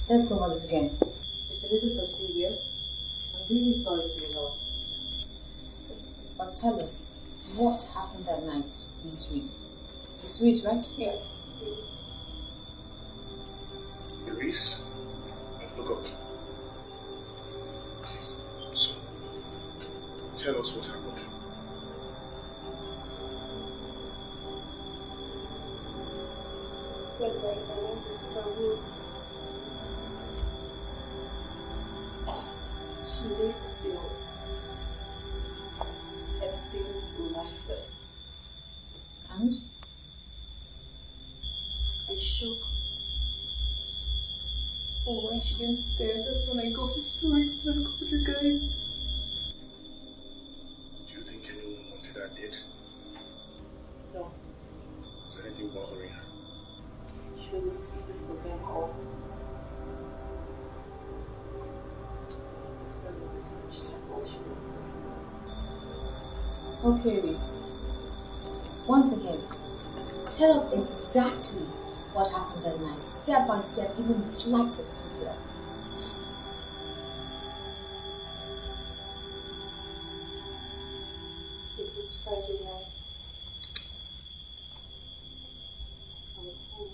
Let's go over this again. It's a little procedure. I'm really sorry for your loss. So, but tell us, what happened that night, Miss Reese? Miss Reese, right? Yes. Reese, look up. So, tell us what happened. That night I went into her room. She laid still and seemed lifeless. And? I shook. Oh, when she didn't stare, that's when I got the story from the guys. Do you think anyone wanted her dead? No. Was anything bothering her? She was the sweetest of them all. It's because of the she had all she wanted. Okay, Reese. Once again, tell us exactly what happened that night, step by step, even the slightest detail. It was Friday night. I was home.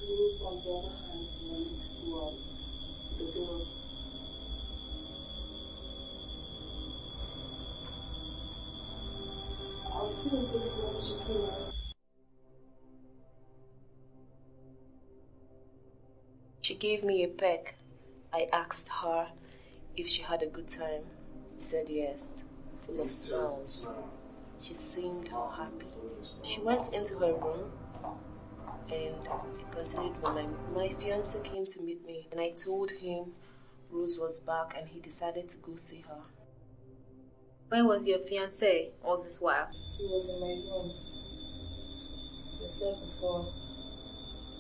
Rose, on the other hand, wanted to go out with the girls. I was still busy when she came in. She gave me a peck. I asked her if she had a good time. She said yes, full of smiles. She seemed happy. She went into her room and I continued with my fiance came to meet me and I told him Rose was back and he decided to go see her. Where was your fiancé all this while? He was in my room. As I said before,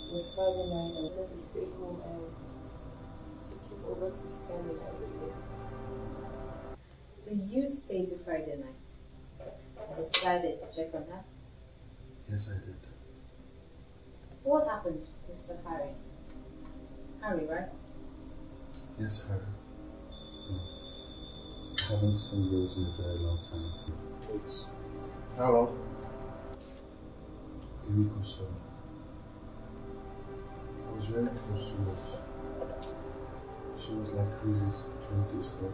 it was Friday night. I wanted to stay home and he came over to spend the night with me. So you stayed to Friday night and decided to check on her? Yes, I did. So what happened, Mr. Harry? Harry, right? Yes, Harry. I haven't seen Rose in a very long time. Thanks. How long? A week or so. I was very close to Rose. She was like Chris's twin sister.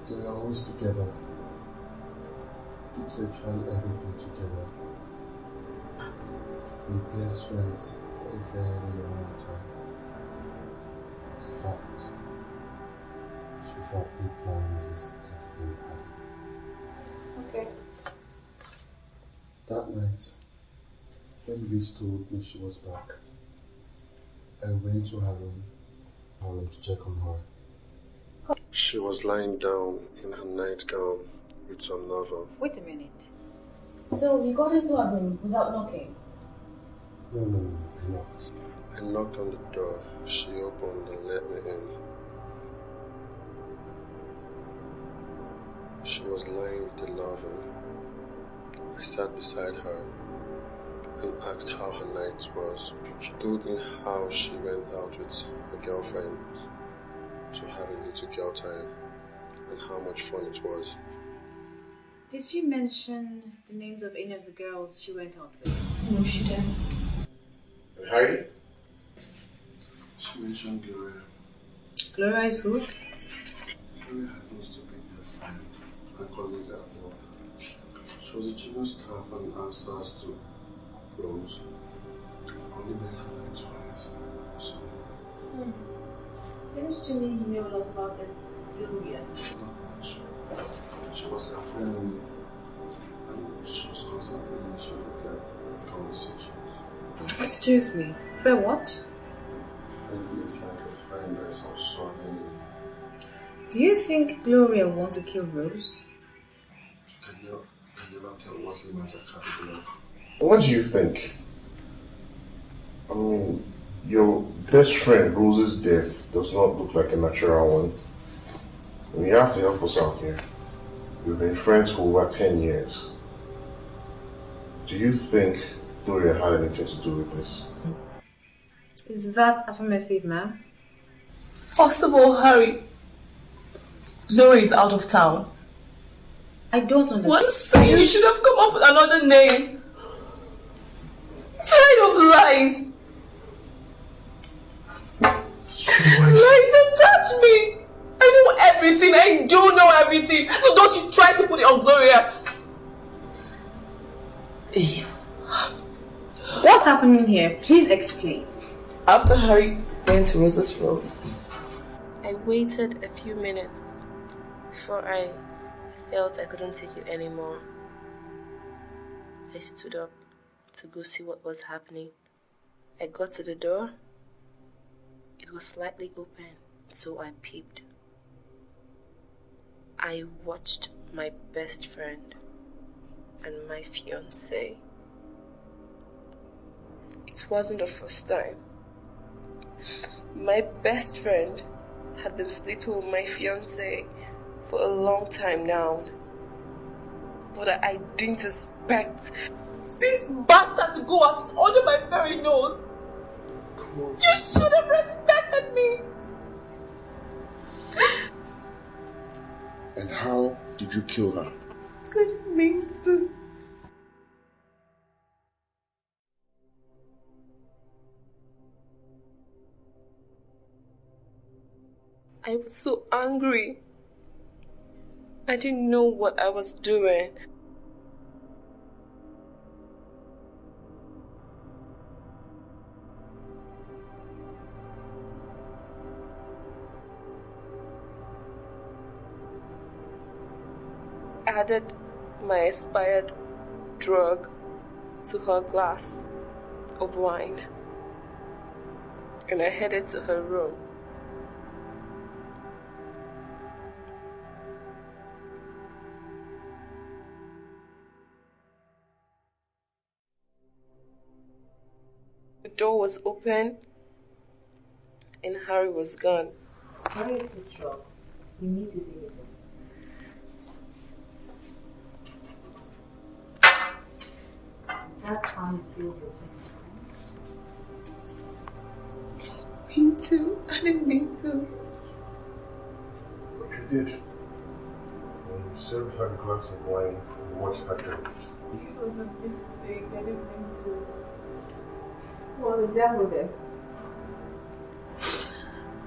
They were always together. Did literally everything together. They've been best friends for a very long time. In fact, she helped me plan Mrs. everything party. Okay. That night, when Reese told me she was back, I went to her room to check on her. She was lying down in her nightgown with some novel. Wait a minute. So you got into her room without knocking? No, I knocked. I knocked on the door. She opened and let me in. She was lying with the novel. I sat beside her and asked how her night was. She told me how she went out with her girlfriend to have a little girl time and how much fun it was. Did she mention the names of any of the girls she went out with? No, she didn't. Harry? She mentioned Gloria. Gloria is who? Gloria happens to be her friend and colleague at work. She was a junior staff and answers to Rose. I only met her like twice. So, Seems to me you know a lot about this Gloria. not much. She was a friend and she was constantly mentioning their conversations. Excuse me. For what? Friend is like a friend that is also an Do you think Gloria want to kill Rose? You can never tell what humans are capable of. What do you think? I mean, your best friend Rose's death does not look like a natural one. And you have to help us out here. We've been friends for over 10 years. Do you think Gloria had anything to do with this. Is that affirmative, ma'am? First of all, Harry, Gloria is out of town. I don't understand. What I'm saying, you should have come up with another name. Tired of lies. Lies don't touch me. I know everything. I do know everything. So don't you try to put it on Gloria. What's happening here? Please explain. After Harry went to Rosa's room, I waited a few minutes before I felt I couldn't take it anymore. I stood up to go see what was happening. I got to the door. It was slightly open, so I peeped. I watched my best friend and my fiancé. It wasn't the first time. My best friend had been sleeping with my fiancé for a long time now. But I didn't expect this bastard to go out under my very nose. Come on. You should have respected me. And how did you kill her? I didn't mean to. I was so angry. I didn't know what I was doing. I added my expired drug to her glass of wine, and I headed to her room. The door was open and Harry was gone. Harry is so strong. We need to deal with him. That's how you killed your best friend. Me too. I didn't mean to. But you did. When you served her a glass of wine and watched her drink. It was a mistake. I didn't mean to. Well, the devil then.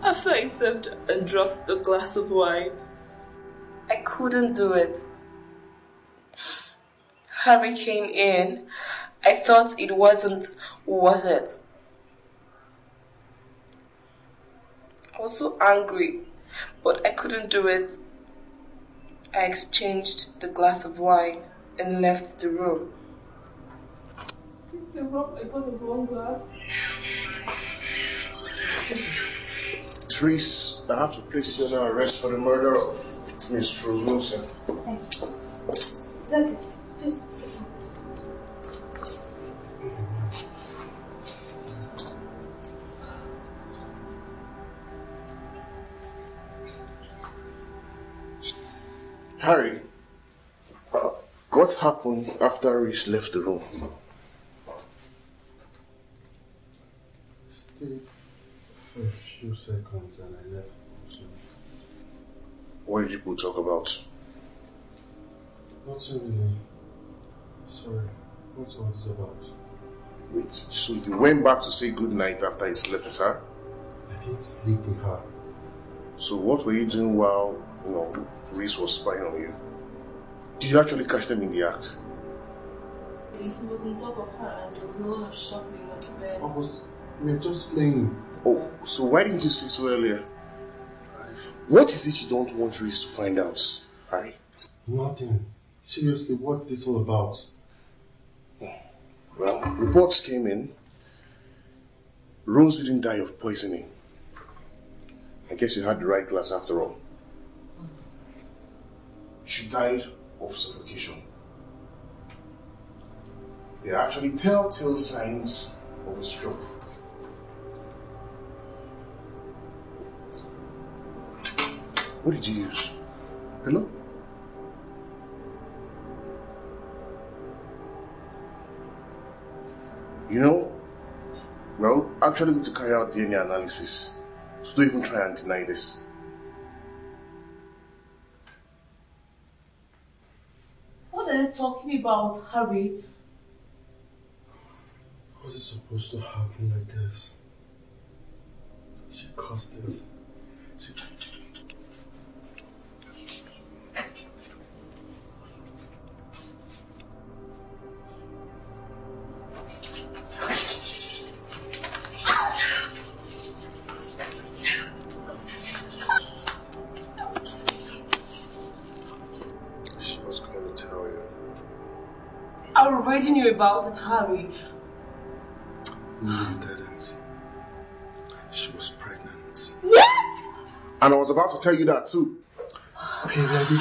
After I served and dropped the glass of wine, I couldn't do it. Harry came in. I thought it wasn't worth it. I was so angry, but I couldn't do it. I exchanged the glass of wine and left the room. Since I got the wrong glass. Therese, I have to place you under arrest for the murder of Miss Rose Wilson. Thank you. That's it. Please come. Harry, what happened after Reese left the room? Stayed for a few seconds and I left. So. What did you both talk about? Nothing really. Sorry, what's all this about? Wait, so you went back to say goodnight after you slept with her? I didn't sleep with her. So what were you doing while, Reese was spying on you? Did you actually catch them in the act? He was on top of her and there was a lot of shuffling on the bed. We were just playing. Oh, so why didn't you say so earlier? What is it you don't want Reese to find out, Harry? Nothing. Seriously, what's this all about? Well, reports came in. Rose didn't die of poisoning. I guess you had the right glass after all. She died of suffocation. There are actually telltale signs of a stroke. What did you use? Hello? You know, we're actually going to carry out DNA analysis. So don't even try and deny this. What are they talking about, Harry? How was it supposed to happen like this? She caused it. She... She was going to tell you. I already knew about it, Harry. No, you didn't. She was pregnant. What? And I was about to tell you that too. Baby, I didn't.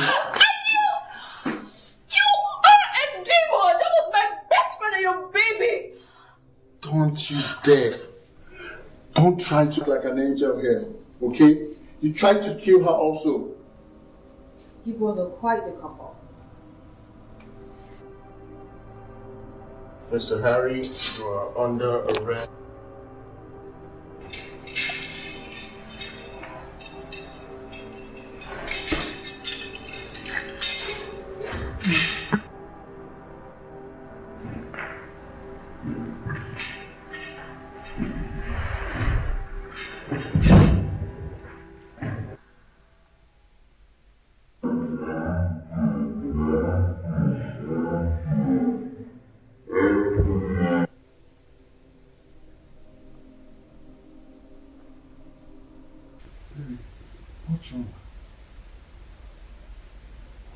You are a demon! That was my best friend and your baby! Don't you dare. Don't try to look like an angel here, okay? You tried to kill her also. You both are quite a couple. Mr. Harry, you are under arrest. What's wrong?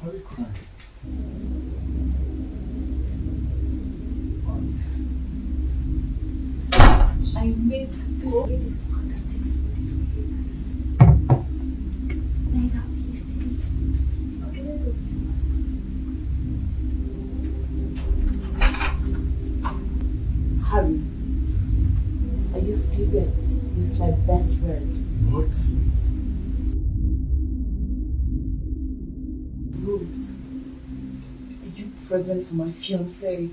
Why are you crying? I made this latest fantastic smoothie for you. Made out yesterday. Harry, are you sleeping with my best friend? What? Rose, are you pregnant for my fiancé?